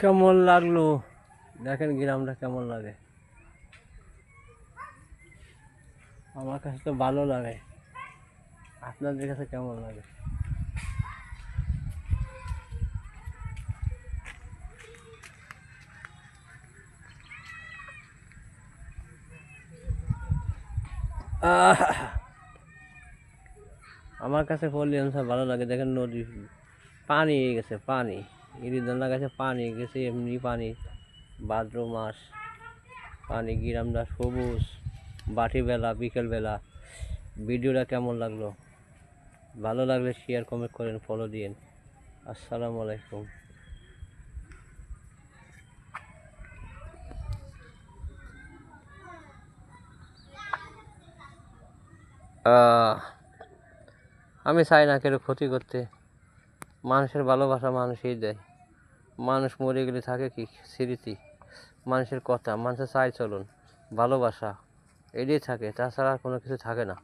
কেমন লাগলো? দেখেন গ্রামটা কেমন লাগে। আমার কাছে তো ভালো লাগে, আপনাদের কাছে কেমন লাগে? আহ, আমার কাছে পল্লী অঞ্চল ভালো লাগে। দেখেন নদী পানি হয়ে গেছে, পানি ইরিদানা গাছে পানি গেছে, এমনি পানি, ভাদ্র মাস পানি, গ্রামটা সবুজ, বাটি বেলা বিকেল বেলা। ভিডিওটা কেমন লাগলো? ভালো লাগলে শেয়ার কমেন্ট করেন, ফলো দিয়েন। আসসালামু আলাইকুম। আমি চাই না কেউ ক্ষতি করতে। মানুষের ভালোবাসা মানুষই দেয়। মানুষ মরে গেলে থাকে কি স্মৃতি, মানুষের কথা, মানুষের চাল চলন, ভালোবাসা, এটাই থাকে, তাছাড়া আর কোনো কিছু থাকে না।